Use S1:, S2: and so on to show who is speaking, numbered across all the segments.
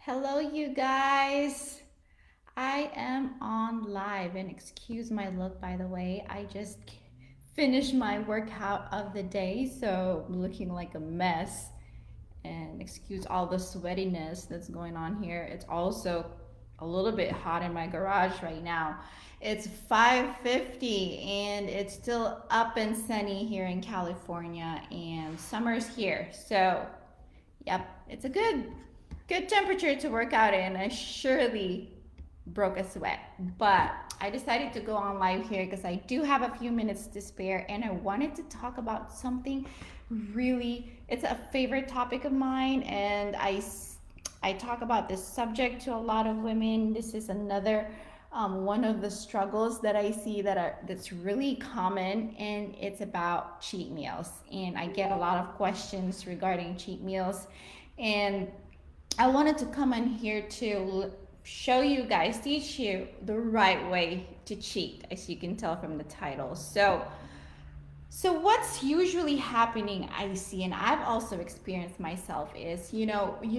S1: Hello, you guys. I am on live, and excuse my look, by the way. I just finished my workout of the day, so I'm looking like a mess. And excuse all the sweatiness that's going on here. It's also a little bit hot in my garage right now. It's 5:50 and it's still up and sunny here in California, and summer's here. So yep, it's a good temperature to work out in. I surely broke a sweat, but I decided to go on live here because I do have a few minutes to spare and I wanted to talk about something really, it's a favorite topic of mine, and I talk about this subject to a lot of women. This is another one of the struggles that I see that's really common, and it's about cheat meals. And I get a lot of questions regarding cheat meals, and I wanted to come in here to show you guys, teach you the right way to cheat, as you can tell from the title. So what's usually happening, I see, and I've also experienced myself, is you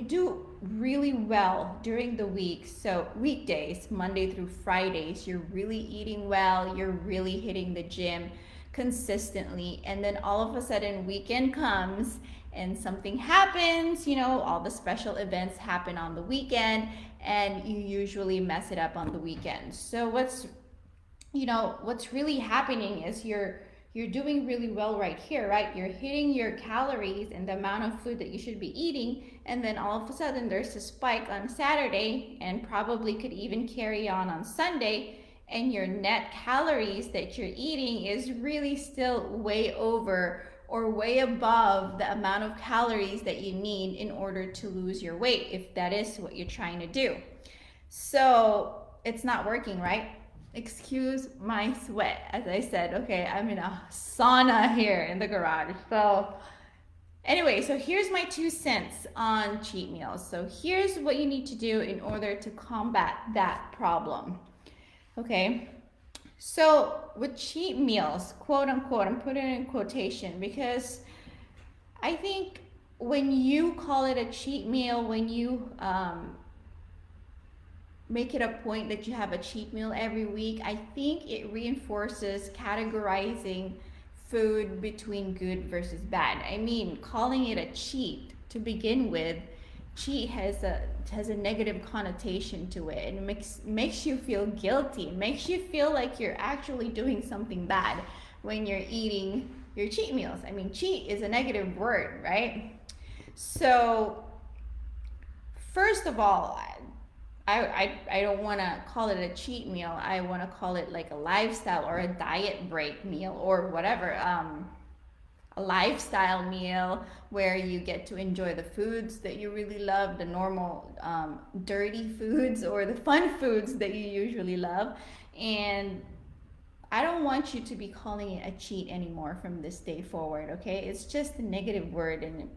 S1: do really well during the week. So weekdays, Monday through Fridays, you're really eating well, you're really hitting the gym consistently, and then all of a sudden weekend comes and something happens, all the special events happen on the weekend, and you usually mess it up on the weekend. So what's really happening is you're doing really well right here, right? You're hitting your calories and the amount of food that you should be eating, and then all of a sudden there's a spike on Saturday and probably could even carry on Sunday, and your net calories that you're eating is really still way over or way above the amount of calories that you need in order to lose your weight, if that is what you're trying to do. So it's not working, right? Excuse my sweat. As I said, okay, I'm in a sauna here in the garage. So anyway, so here's my 2 cents on cheat meals. So here's what you need to do in order to combat that problem. Okay, so with cheat meals, quote unquote, I'm putting it in quotation because I think when you call it a cheat meal, when you make it a point that you have a cheat meal every week, I think it reinforces categorizing food between good versus bad. I mean, calling it a cheat to begin with, cheat has a negative connotation to it, and it makes you feel guilty. It makes you feel like you're actually doing something bad when you're eating your cheat meals. I mean, cheat is a negative word, right? So first of all, I don't want to call it a cheat meal. I want to call it like a lifestyle or a diet break meal or whatever. A lifestyle meal where you get to enjoy the foods that you really love, the normal dirty foods or the fun foods that you usually love. And I don't want you to be calling it a cheat anymore from this day forward, okay? It's just a negative word, and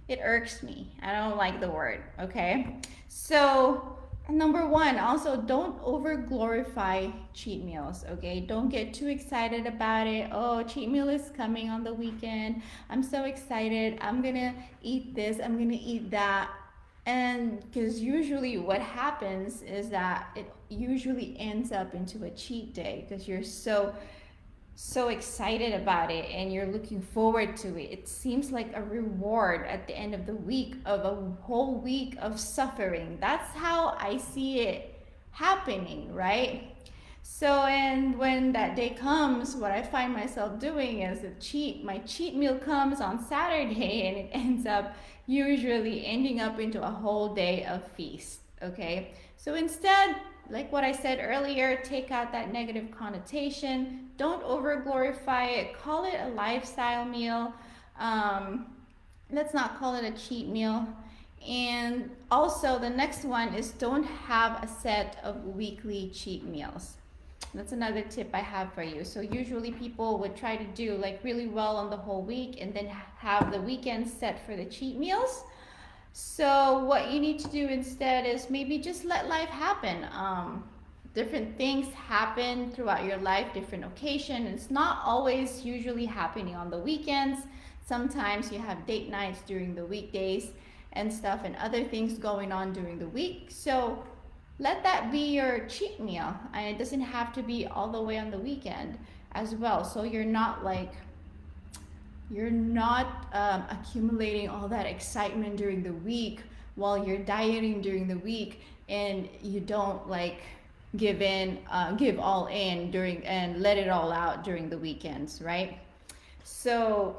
S1: it irks me. I don't like the word, okay? So number one, also don't over glorify cheat meals, okay? Don't get too excited about it. Oh, cheat meal is coming on the weekend. I'm so excited. I'm gonna eat this, I'm gonna eat that. And because usually what happens is that it usually ends up into a cheat day because you're so excited about it and you're looking forward to it. It seems like a reward at the end of the week of a whole week of suffering. That's how I see it happening, right? So, and when that day comes, what I find myself doing is my cheat meal comes on Saturday, and it ends up usually ending up into a whole day of feast, okay? So instead, like what I said earlier, take out that negative connotation. Don't over glorify it. Call it a lifestyle meal. Let's not call it a cheat meal. And also, the next one is don't have a set of weekly cheat meals. That's another tip I have for you. So usually people would try to do like really well on the whole week and then have the weekend set for the cheat meals. So what you need to do instead is maybe just let life happen. Different things happen throughout your life, different occasions. It's not always usually happening on the weekends. Sometimes you have date nights during the weekdays. and stuff and other things going on during the week. So let that be your cheat meal. And it doesn't have to be all the way on the weekend as well. So you're not accumulating all that excitement during the week while you're dieting during the week, and you don't like give all in during and let it all out during the weekends, right? So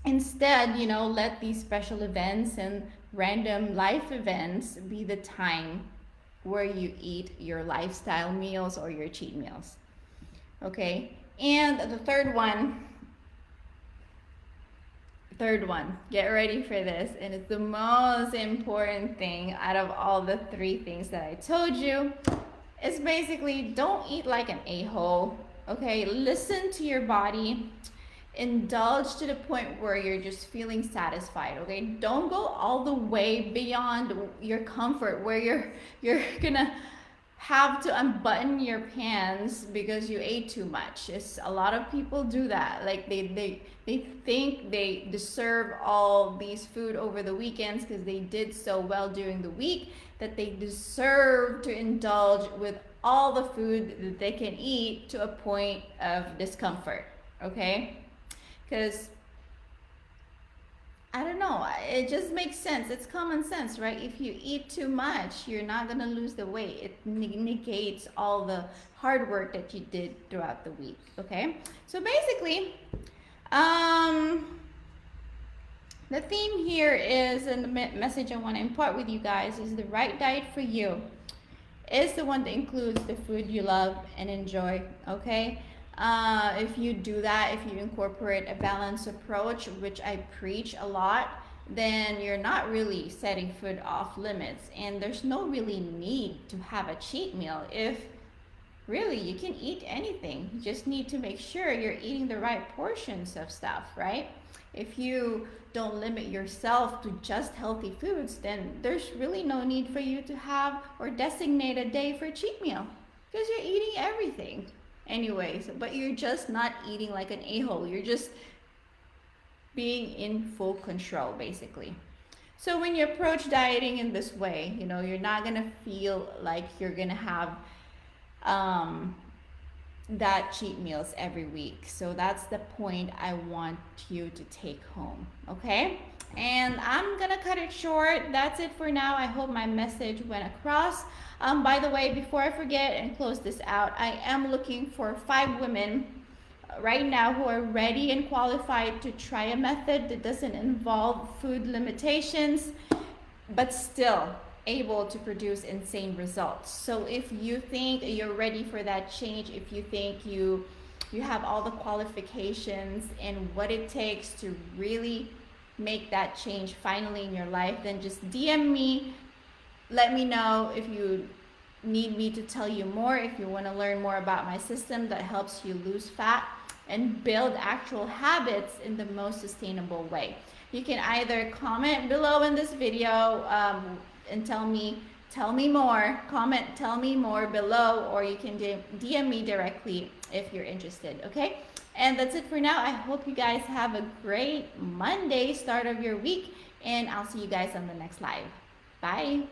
S1: instead, let these special events and random life events be the time where you eat your lifestyle meals or your cheat meals. Okay? And the third one, get ready for this, and it's the most important thing out of all the three things that I told you. It's basically, don't eat like an a-hole. Okay? Listen to your body. Indulge to the point where you're just feeling satisfied. Okay, don't go all the way beyond your comfort where you're gonna have to unbutton your pants because you ate too much. It's a lot of people do that. Like they think they deserve all these food over the weekends because they did so well during the week, that they deserve to indulge with all the food that they can eat to a point of discomfort. Okay, because I don't know, it just makes sense. It's common sense, right? If you eat too much, you're not gonna lose the weight. It negates all the hard work that you did throughout the week. Okay, so basically the theme here is, and the message I want to impart with you guys is, the right diet for you is the one that includes the food you love and enjoy. Okay, if you do that, if you incorporate a balanced approach, which I preach a lot, then you're not really setting food off limits, and there's no really need to have a cheat meal. If really, you can eat anything, you just need to make sure you're eating the right portions of stuff, right? If you don't limit yourself to just healthy foods, then there's really no need for you to have or designate a day for a cheat meal, because you're eating everything anyways. But you're just not eating like an a-hole. You're just being in full control, basically. So when you approach dieting in this way, you're not gonna feel like you're gonna have that cheat meals every week. So that's the point I want you to take home. Okay, and I'm gonna cut it short. That's it for now. I hope my message went across. By the way, before I forget and close this out, I am looking for 5 women right now who are ready and qualified to try a method that doesn't involve food limitations, but still able to produce insane results. So if you think you're ready for that change, if you think you have all the qualifications and what it takes to really make that change finally in your life, then just DM me. Let me know if you need me to tell you more, if you want to learn more about my system that helps you lose fat and build actual habits in the most sustainable way. You can either comment below in this video and tell me more, tell me more below, or you can DM me directly if you're interested. Okay, and that's it for now. I hope you guys have a great Monday, start of your week, and I'll see you guys on the next live. Bye.